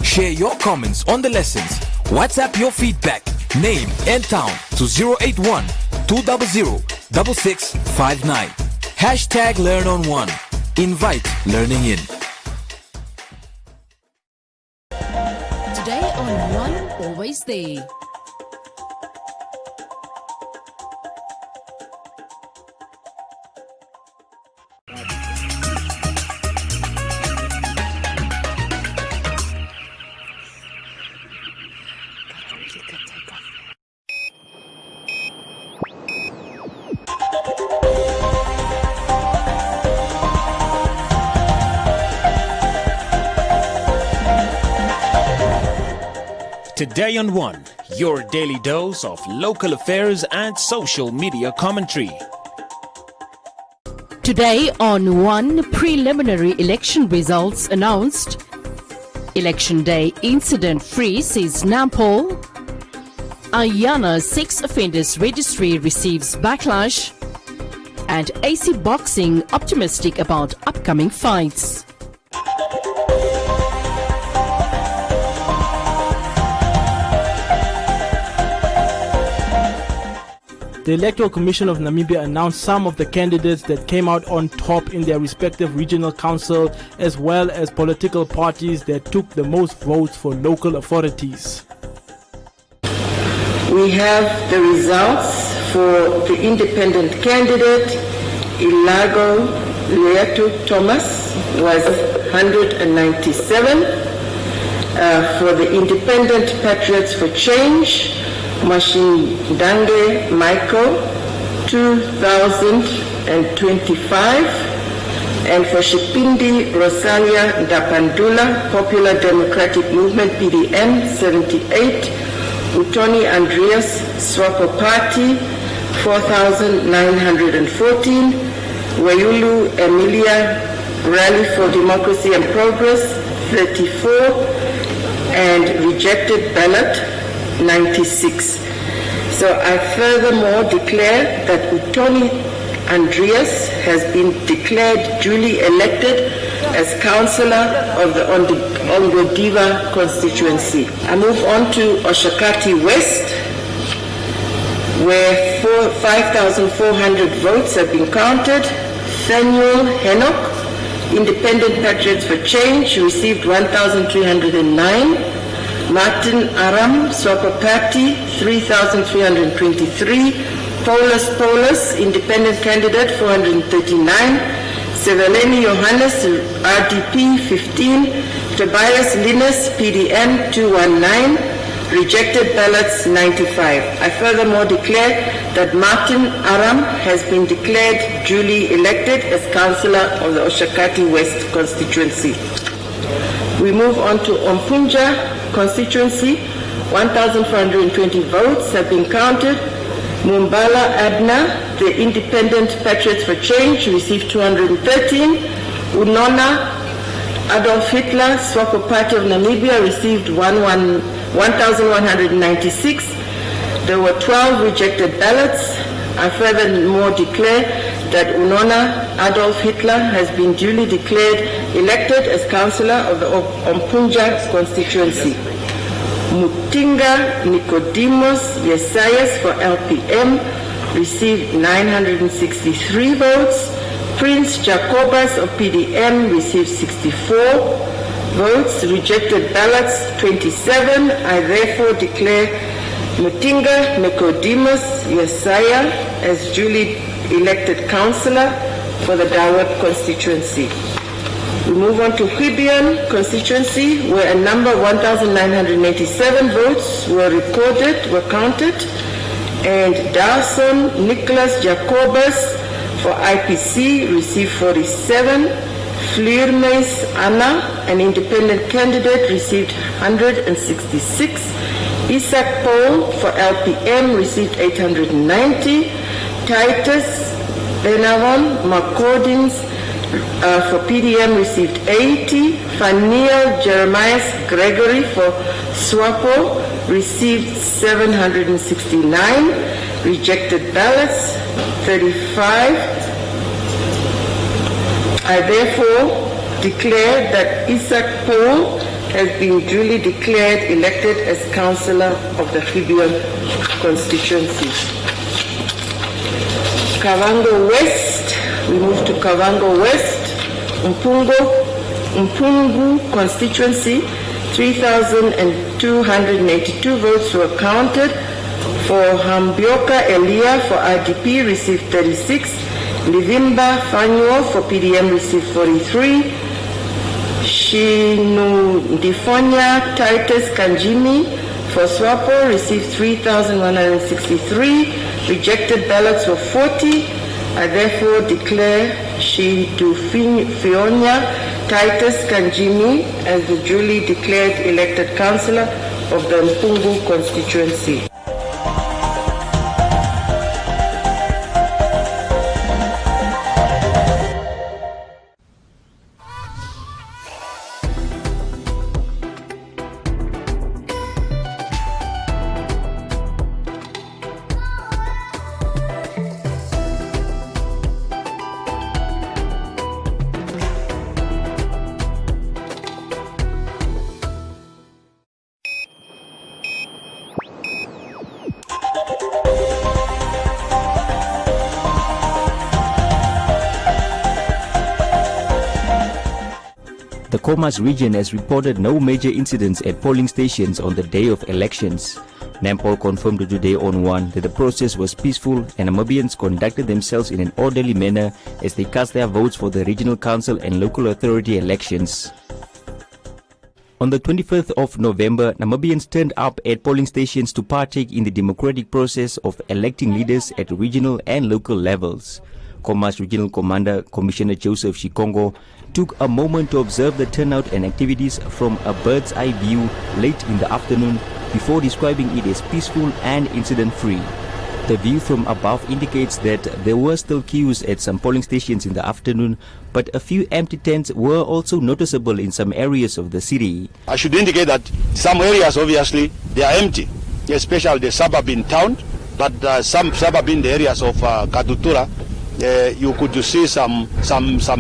Share your comments on the lessons. WhatsApp your feedback, name and town to 081 200 6659. Hashtag Learn on One. Invite learning in. Today on One, always there. Today on One, your daily dose of local affairs and social media commentary. Today on One, preliminary election results announced. Election day incident-free, says Nampol. Ayana sex offenders registry receives backlash. And AC Boxing optimistic about upcoming fights. The Electoral Commission of Namibia announced some of the candidates that came out on top in their respective regional council, as well as political parties that took the most votes for local authorities. We have the results for the independent candidate. Ilago Leatu Thomas was 197. For the Independent Patriots for Change, Mashindange Michael, 2,025. And for Shipindi Rosalia Dapandula, Popular Democratic Movement, PDM, 78. Utoni Andreas, Swapo Party, 4,914. Wayulu Emilia, Rally for Democracy and Progress, 34. And rejected ballot, 96. So I furthermore declare that Utoni Andreas has been declared duly elected as councillor of the Ongwediva constituency. I move on to Oshakati West, where 5,400 votes have been counted. Samuel Henok, Independent Patriots for Change, received 1,309. Martin Aram, Swapo Party, 3,323. Paulus, Independent Candidate, 439. Seveleni Johannes, RDP, 15. Tobias Linus, PDM, 219. Rejected ballots, 95. I furthermore declare that Martin Aram has been declared duly elected as Councillor of the Oshakati West constituency. We move on to Ompunja constituency. 1,420 votes have been counted. Mumbala Adna, the Independent Patriots for Change, received 213. Unona Adolf Hitler, Swapo Party of Namibia, received 1,196. There were 12 rejected ballots. I furthermore declare that Unona Adolf Hitler has been duly declared elected as Councillor of the Ompunja constituency. Mutinga Nicodemus Yesayas for LPM received 963 votes. Prince Jacobus of PDM received 64 votes. Rejected ballots 27. I therefore declare Mutinga Nicodemus Yesaya as duly elected councillor for the Dawit constituency. We move on to Hibian constituency, where a number of 1,987 votes were counted, and Dawson Nicholas Jacobus for IPC received 47. Fliermeis Anna, an independent candidate, received 166. Isaac Paul for LPM received 890. Titus Benavon Macordins for PDM received 80. Faniel Jeremias Gregory for SWAPO received 769. Rejected ballots 35. I therefore declare that Isaac Paul has been duly declared elected as councillor of the Gibeon constituency. Kavango West, we move to Kavango West, Mpungu constituency, 3,282 votes were counted. For Hambioka Elia for RDP received 36, Livimba Fanuo for PDM received 43, Shinudifonia Titus Kanjimi for SWAPO received 3,163, rejected ballots were 40. I therefore declare Shidufionia Titus Kanjimi as the duly declared elected councillor of the Mpungu constituency. The Khomas region has reported no major incidents at polling stations on the day of elections. NAMPOL confirmed today on 1 that the process was peaceful and Namibians conducted themselves in an orderly manner as they cast their votes for the regional council and local authority elections. On the 25th of November, Namibians turned up at polling stations to partake in the democratic process of electing leaders at regional and local levels. Khomas Regional Commander Commissioner Joseph Shikongo took a moment to observe the turnout and activities from a bird's eye view late in the afternoon before describing it as peaceful and incident-free. The view from above indicates that there were still queues at some polling stations in the afternoon, but a few empty tents were also noticeable in some areas of the city. I should indicate that some areas obviously they are empty, especially the suburban town, but some suburban areas of Katutura, you could see some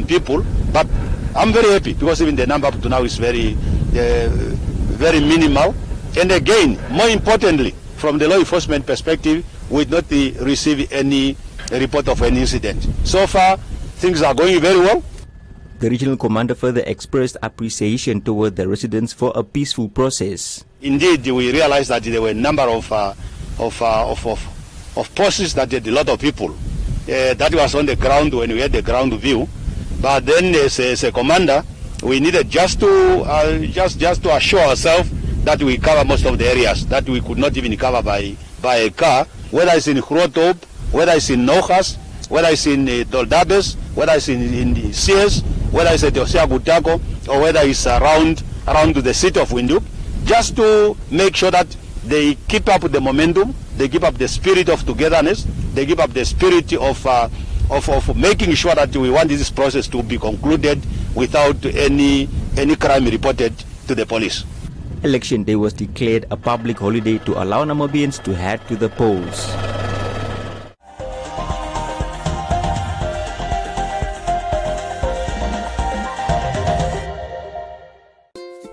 people, but I'm very happy because even the number up to now is very very minimal. And again, more importantly, from the law enforcement perspective, we did not receive any report of any incident. So far, things are going very well. The regional commander further expressed appreciation toward the residents for a peaceful process. Indeed, we realized that there were a number of posts that had a lot of people. That was on the ground when we had the ground view. But then, as a commander, we needed just to assure ourselves that we cover most of the areas that we could not even cover by a car, whether it's in Grotop, whether it's in Nojas, whether it's in Doldabes, whether it's in Sears, whether it's at Osiagutako, or whether it's around the city of Windhoek, just to make sure that they keep up the momentum, they keep up the spirit of togetherness, they keep up the spirit of making sure that we want this process to be concluded without any crime reported to the police. Election day was declared a public holiday to allow Namibians to head to the polls.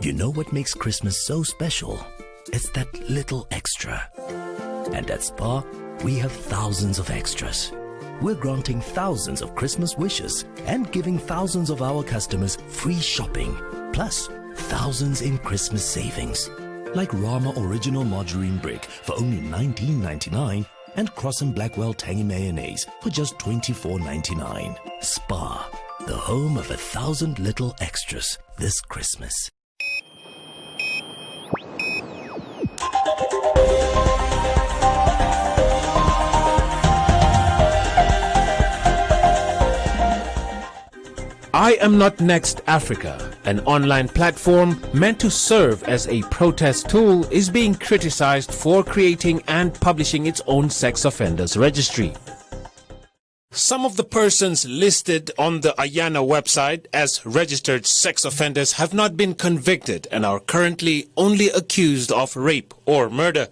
You know what makes Christmas so special? It's that little extra. And at SPAR, we have thousands of extras. We're granting thousands of Christmas wishes and giving thousands of our customers free shopping, plus thousands in Christmas savings. Like Rama Original Margarine Brick for only $19.99 and Cross & Blackwell Tangy Mayonnaise for just $24.99. SPAR, the home of 1,000 little extras this Christmas. I Am Not Next Africa, an online platform meant to serve as a protest tool, is being criticized for creating and publishing its own sex offenders registry. Some of the persons listed on the Ayana website as registered sex offenders have not been convicted and are currently only accused of rape or murder.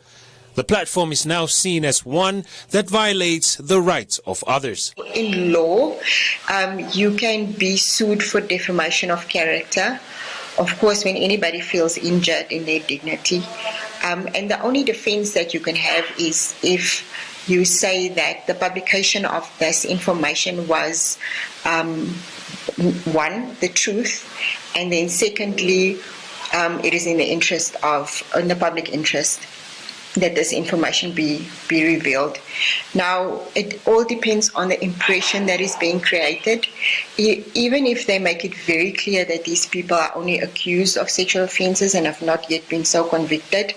The platform is now seen as one that violates the rights of others. In law, you can be sued for defamation of character of course, when anybody feels injured in their dignity. And the only defense that you can have is if you say that the publication of this information was, one, the truth, and then secondly, it is in the public interest that this information be revealed. Now, it all depends on the impression that is being created. Even if they make it very clear that these people are only accused of sexual offences and have not yet been so convicted,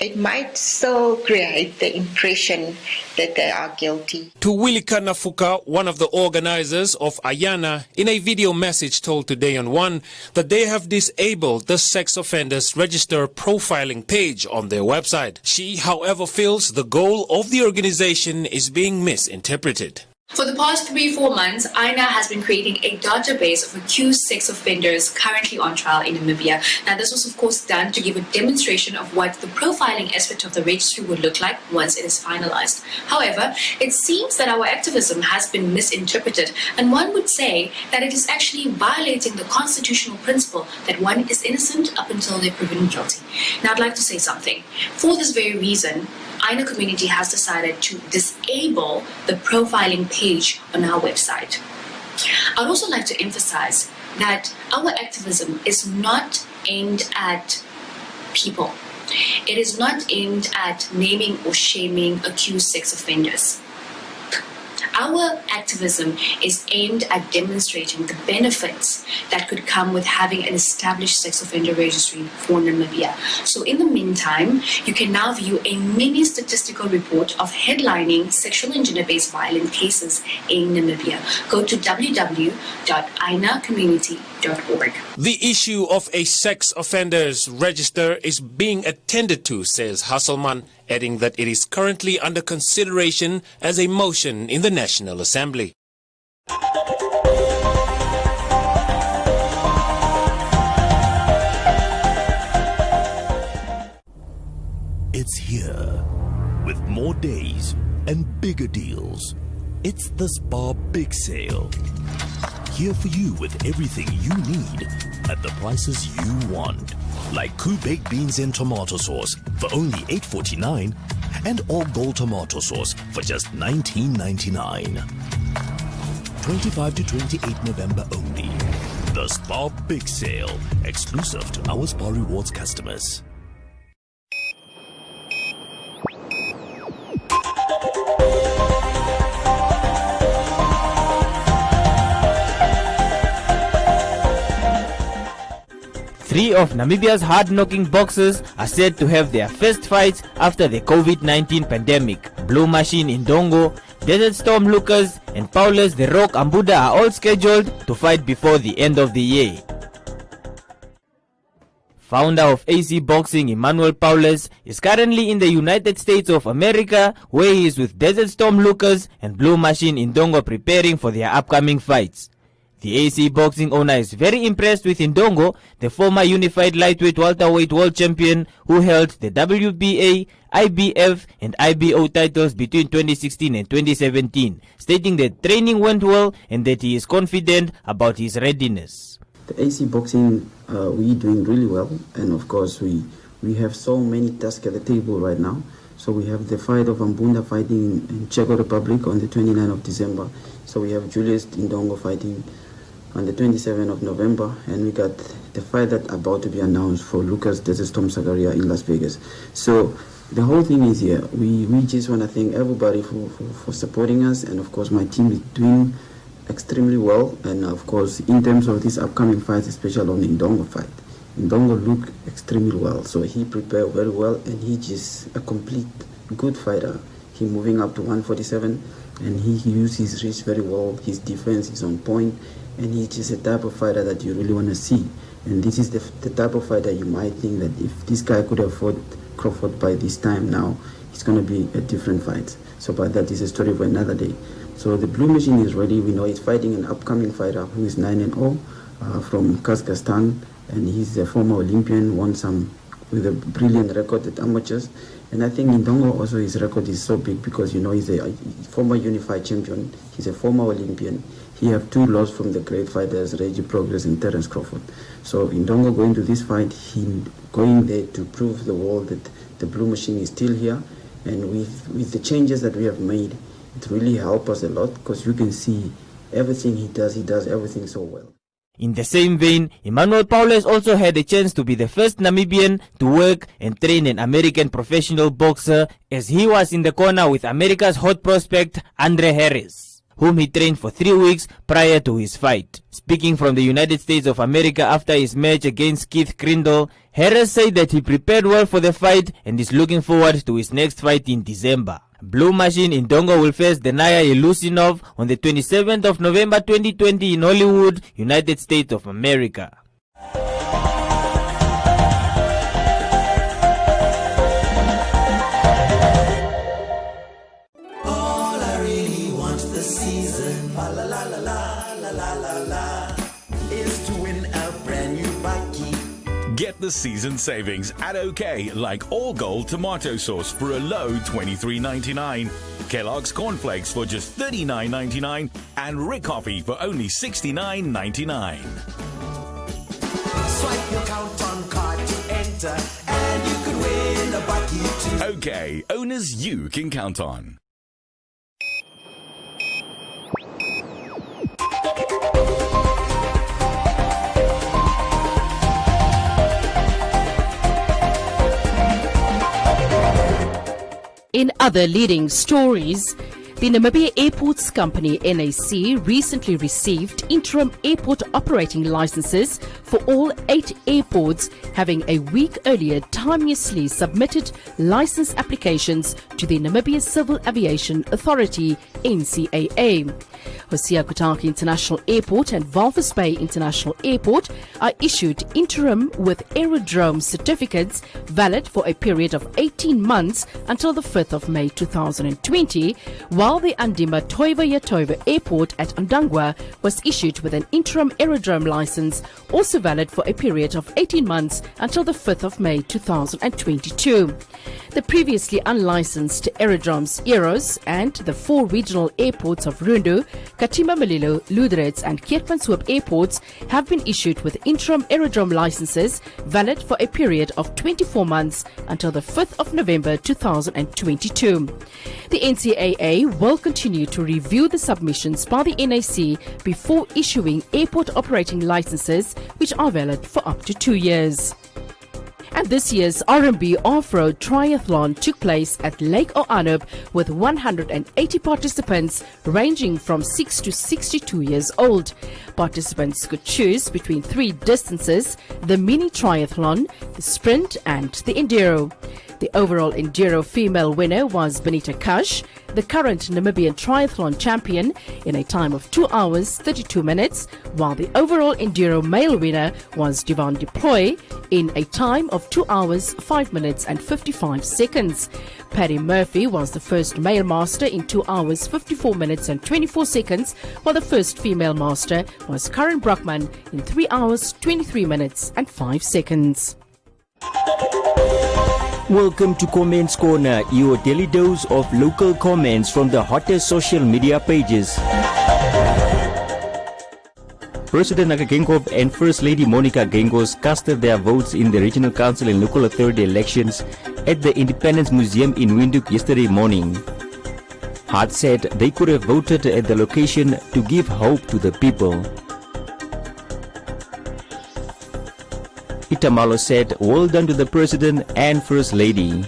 it might still create the impression that they are guilty. Tuwilika Nafuka, one of the organizers of Ayana, in a video message told Today on One that they have disabled the sex offenders register profiling page on their website. She, however, feels the goal of the organization is being misinterpreted. For the past 3-4 months, INA has been creating a database of accused sex offenders currently on trial in Namibia. Now, this was, of course, done to give a demonstration of what the profiling aspect of the registry would look like once it is finalized. However, it seems that our activism has been misinterpreted, and one would say that it is actually violating the constitutional principle that one is innocent up until they're proven guilty. Now, I'd like to say something. For this very reason, INA community has decided to disable the profiling page on our website. I'd also like to emphasize that our activism is not aimed at people. It is not aimed at naming or shaming accused sex offenders. Our activism is aimed at demonstrating the benefits that could come with having an established sex offender registry for Namibia. So in the meantime, you can now view a mini statistical report of headlining sexual and gender-based violent cases in Namibia. Go to www.inacommunity.org. The issue of a sex offenders register is being attended to, says Hasselman, adding that it is currently under consideration as a motion in the National Assembly. It's here with more days and bigger deals. It's the Spar Big Sale. Here for you with everything you need at the prices you want. Like Coup baked beans and tomato sauce for only $8.49 and all gold tomato sauce for just $19.99. 25 to 28 November only. The Spar Big Sale, exclusive to our Spar Rewards customers. Three of Namibia's hard-knocking boxers are said to have their first fights after the COVID-19 pandemic. Blue Machine Indongo, Desert Storm Lucas and Paulus The Rock Ambuda are all scheduled to fight before the end of the year. Founder of AC Boxing, Emmanuel Paulus, is currently in the United States of America, where he is with Desert Storm Lucas and Blue Machine Indongo preparing for their upcoming fights. The AC Boxing owner is very impressed with Indongo, the former unified lightweight welterweight world champion who held the WBA, IBF and IBO titles between 2016 and 2017, stating that training went well and that he is confident about his readiness. The AC Boxing, we're doing really well, and of course we have so many tasks at the table right now. So we have the fight of Ambunda fighting in Czech Republic on the 29th of December. So we have Julius Indongo fighting on the 27th of November, and we got the fight that's about to be announced for Lucas Desert Storm Sagaria in Las Vegas. So the whole thing is here. We just want to thank everybody for supporting us, and of course my team is doing extremely well, and of course in terms of this upcoming fight, especially on the Indongo fight, Indongo looked extremely well, so he prepared very well, and he just a complete good fighter. He moving up to 147, and he used his reach very well. His defense is on point, and he's just a type of fighter that you really want to see. And this is the type of fighter you might think that if this guy could have fought Crawford by this time now, it's going to be a different fight. So, but that is a story for another day. So the Blue Machine is ready. We know he's fighting an upcoming fighter who is 9-0 from Kazakhstan, and he's a former Olympian, won some with a brilliant record at amateurs. And I think Indongo also, his record is so big because, you know, he's a former unified champion, he's a former Olympian, he have two loss from the great fighters, Reggie Progress and Terence Crawford. So Indongo going to this fight, he going there to prove the world that the Blue Machine is still here. And with the changes that we have made, it really helped us a lot, because you can see everything he does everything so well. In the same vein, Emmanuel Paules also had a chance to be the first Namibian to work and train an American professional boxer, as he was in the corner with America's hot prospect Andre Harris, whom he trained for 3 weeks prior to his fight. Speaking from the United States of America after his match against Keith Crindle, Harris said that he prepared well for the fight and is looking forward to his next fight in December. Blue Machine Indongo will face Denaya Ilusinov on the 27th of November 2020 in Hollywood, United States of America. All I really want this season, la la la la la la la la, is to win a brand new bakkie. Get the season savings at OK, like all gold tomato sauce for a low $23.99, Kellogg's cornflakes for just $39.99, and Rick Coffee for only $69.99. Swipe your count on card to enter, and you could win a bakkie too. OK, owners you can count on. In other leading stories, the Namibia Airports Company NAC recently received interim airport operating licenses for all 8 airports, having a week earlier timeously submitted license applications to the Namibia Civil Aviation Authority NCAA. Hosea Kutaki International Airport and Walvis Bay International Airport are issued interim with aerodrome certificates valid for a period of 18 months until the 5th of May 2020, while the Andima Toiva Yatoiva Airport at Ndangwa was issued with an interim aerodrome license, also valid for a period of 18 months until the 5th of May 2022. The previously unlicensed aerodromes Eros and the 4 regional airports of Rundu, Katima Malilo, Ludretz and Keetmanshoop airports have been issued with interim aerodrome licenses valid for a period of 24 months until the 5th of November 2022. The NCAA will continue to review the submissions by the NAC before issuing airport operating licenses, which are valid for up to 2 years. And this year's R&B Off-Road Triathlon took place at Lake Oanup with 180 participants ranging from 6 to 62 years old. Participants could choose between 3 distances: the mini triathlon, the sprint and the enduro. The overall enduro female winner was Benita Kash, the current Namibian triathlon champion, in a time of 2 hours 32 minutes, while the overall enduro male winner was Divan Deploy in a time of 2 hours 5 minutes and 55 seconds. Paddy Murphy was the first male master in 2 hours 54 minutes and 24 seconds, while the first female master was Karen Brockman in 3 hours 23 minutes and 5 seconds. Welcome to Comments Corner, your daily dose of local comments from the hottest social media pages. President Naka Geingob and First Lady Monica Gengos casted their votes in the Regional Council and Local Authority elections at the Independence Museum in Windhoek yesterday morning. Hart said they could have voted at the location to give hope to the people. Itamalo said, "Well done to the President and First Lady."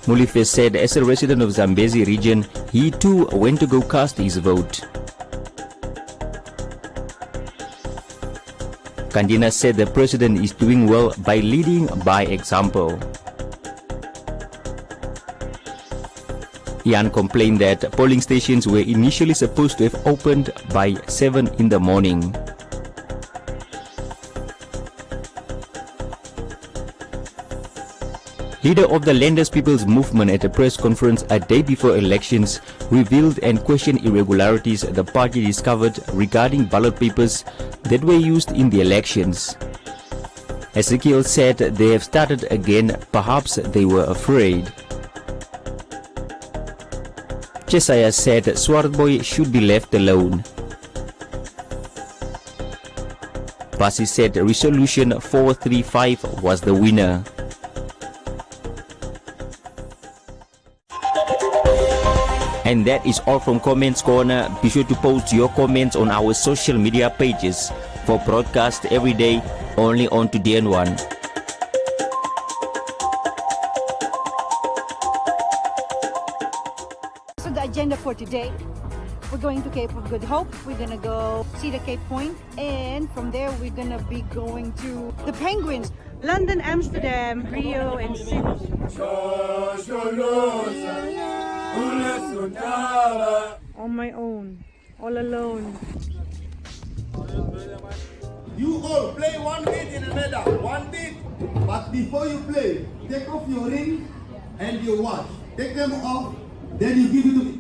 Mulife said, as a resident of Zambezi region, he too went to go cast his vote. Kandina said the President is doing well by leading by example. Ian complained that polling stations were initially supposed to have opened by 7 in the morning. Leader of the Landers People's Movement at a press conference a day before elections revealed and questioned irregularities the party discovered regarding ballot papers that were used in the elections. Ezekiel said they have started again, perhaps they were afraid. Jesiah said Swartboy should be left alone. Basi said Resolution 435 was the winner. And that is all from Comments Corner. Be sure to post your comments on our social media pages for broadcast every day only on Today and One. So the agenda for today, we're going to Cape of Good Hope. We're going to go see the Cape Point, and from there we're going to be going to the Penguins. London, Amsterdam, Rio, and Sydney. On my own, all alone. You all play one beat in the middle, one beat. But before you play, take off your ring and your watch. Take them off, then you give it to me.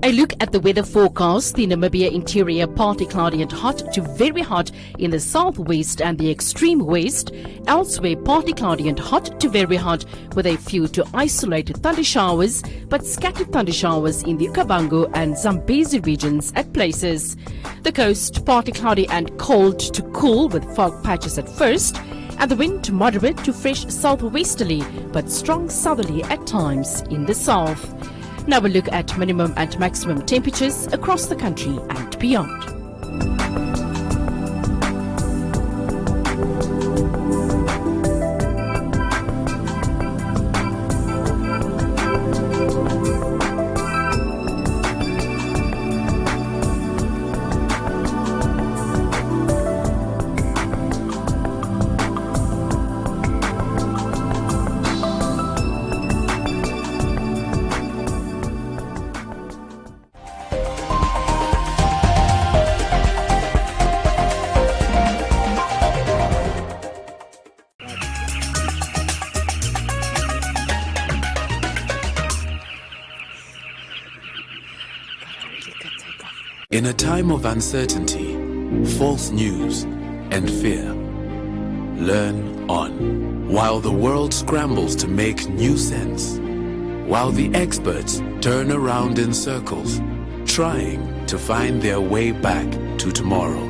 A look at the weather forecast. The Namibia interior partly cloudy and hot to very hot in the southwest and the extreme west. Elsewhere partly cloudy and hot to very hot with a few to isolated thunder showers, but scattered thunder showers in the Okavango and Zambezi regions at places. The coast partly cloudy and cold to cool with fog patches at first, and the wind moderate to fresh southwesterly but strong southerly at times in the south. Now we'll look at minimum and maximum temperatures across the country and beyond. In a time of uncertainty, false news, and fear, learn on. While the world scrambles to make new sense, while the experts turn around in circles, trying to find their way back to tomorrow,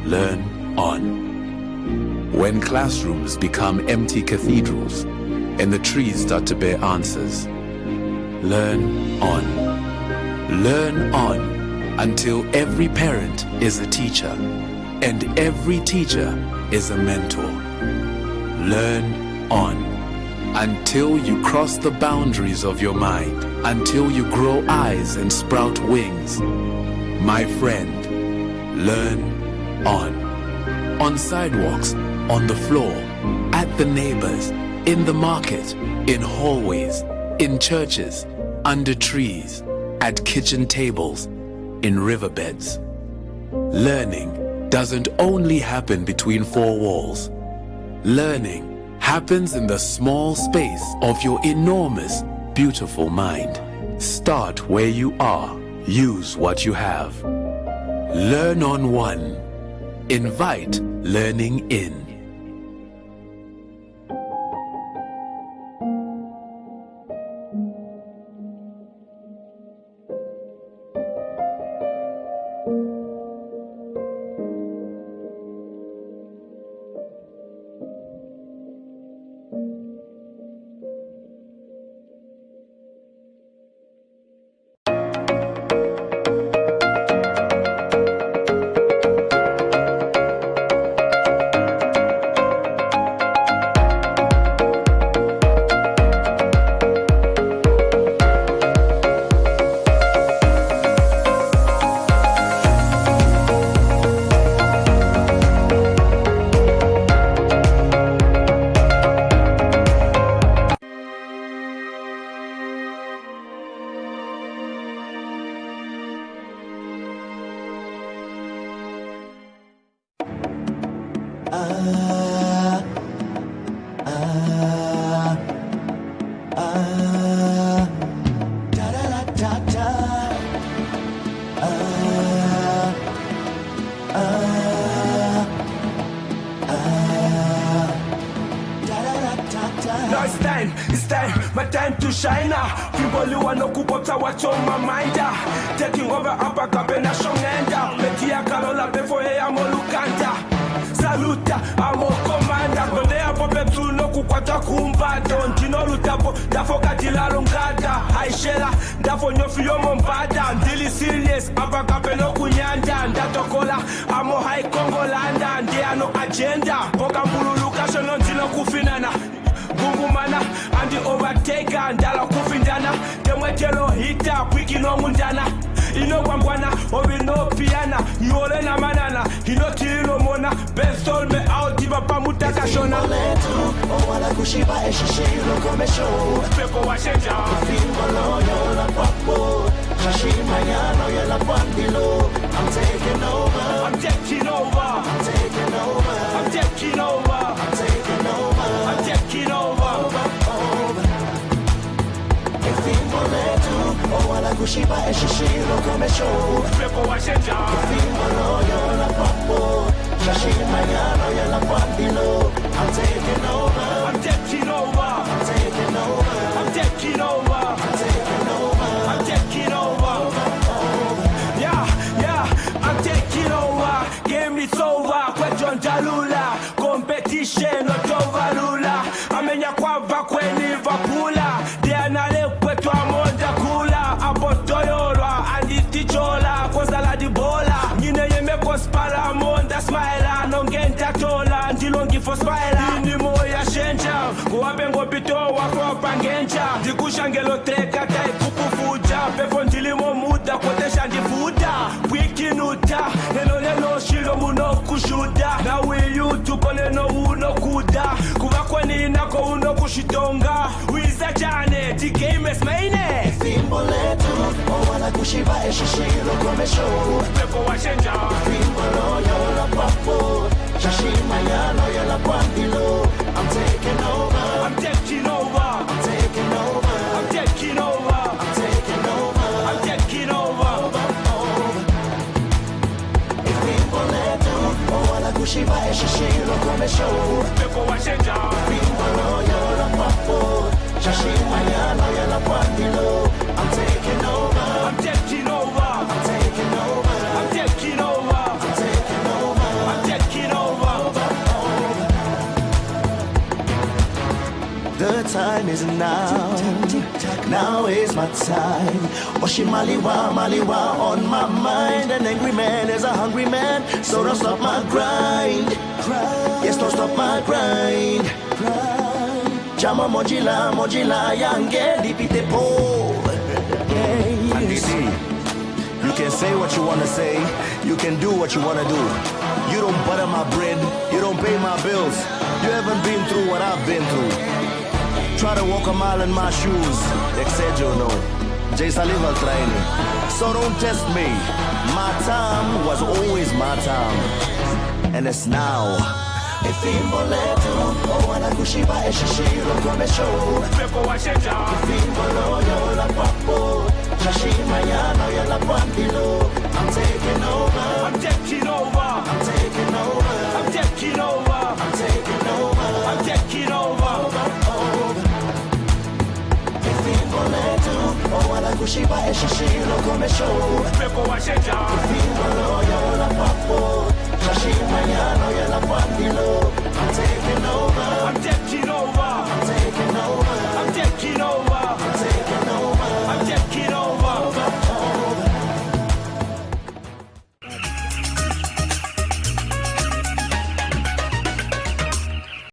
learn on. When classrooms become empty cathedrals and the trees start to bear answers, learn on. Learn on. Until every parent is a teacher and every teacher is a mentor. Learn on. Until you cross the boundaries of your mind, until you grow eyes and sprout wings. My friend, learn on. On sidewalks, on the floor, at the neighbors, in the market, in hallways, in churches, under trees, at kitchen tables, in riverbeds. Learning doesn't only happen between four walls. Learning happens in the small space of your enormous, beautiful mind. Start where you are. Use what you have. Learn on One. Invite learning in. It's time, my time to shine now. People who want to coop up what's on my mind. Taking over upper cup and a shongenda. Metia Carola before I am Lukanta. Saluta, I'm a commander. But they are popping through no kukwata kumba. Don't you know Lutapo, Dafoka Tilarungada. I shella, Dafo Nofio Mombada. Dilly serious, upper cup and Okunyanda. Datokola, I'm a high Congolanda. And they are no agenda. Pokambulu Lucas on Tino Kufinana. Gungumana and the overtaker and Dala Kufindana. The Matelo Hita, Quickie no Mundana. Ino Bambwana, Obi no Piana, Yolena Manana, Hino Tino Mona, Best told me out, Diva Pamutaka Shona. Oh, wala kushiba eshishiro komesho. Peko Washenja, Fimolo, yola papo. Shashimanyano, yola pandilo. I'm taking over. I'm taking over. I'm taking over. I'm taking over. I'm taking over. I'm taking over. Oh, wala kushiba eshishiro komesho. Peko Washenja, Fimolo, yola papo. Shashimanyano, yola pandilo. I'm taking over. I'm taking over. I'm taking over. I'm taking over. I'm taking over. I'm taking over. Yeah, I'm taking over. Game is over. Question Jalula. Competition not over Lula. Amenya kwava kweni vapula. Dianale kwetu amonda kula. Apotoyola anditichola. Kozala di bola. Nine yeme kospala amonda smile. Nongenta tola. Ndilongi for smile. Ini moya shenja. Kuwabengo pito wako pangenja. Dikushangelo treka tai kukufuja. Pefo ndilimo muda kotesha ndifuda. Wikinuta. Neno shilo muno kushuda. Na wiyu tukole no uno kuda. Kuwa ni nako uno kushitonga. Wiza jane tikeme smaine. Fimbo letu. Oh, wala kushiba eshishiro komesho. Peko Washenja. Fimbo yola papo. Shashimanyano yola pandilo. I'm taking over. I'm taking over. I'm taking over. I'm taking over. I'm taking over. I'm taking over. Fimbo letu. Oh, wala kushiba eshishiro komesho. Peko Washenja. Fimbo yola papo. Shashimanyano yola pandilo. I'm taking over. I'm taking over. I'm taking over. I'm taking over. I'm taking over. I'm taking over. The time is now. Now is my time. Oshi maliwa on my mind. An angry man is a hungry man. So don't stop my grind. Yes, don't stop my grind. Chama mojila yange dipite po. And DC, you can say what you wanna say. You can do what you wanna do. You don't butter my bread. You don't pay my bills. You haven't been through what I've been through. Try to walk a mile in my shoes. Excedio no. Jay Saliva training. So don't test me. My time was always my time. And it's now. Fimbo letu. Oh, wala kushiba eshishiro komesho Peko wa shenja Kifimbo loyo la papo Shashima yano ya la pandilo I'm taking over I'm taking over I'm taking over I'm taking over I'm taking over I'm taking over Kifimbo letu Owala kushiba eshishiro komesho Peko wa shenja Kifimbo loyo la papo Shashima yano ya la pandilo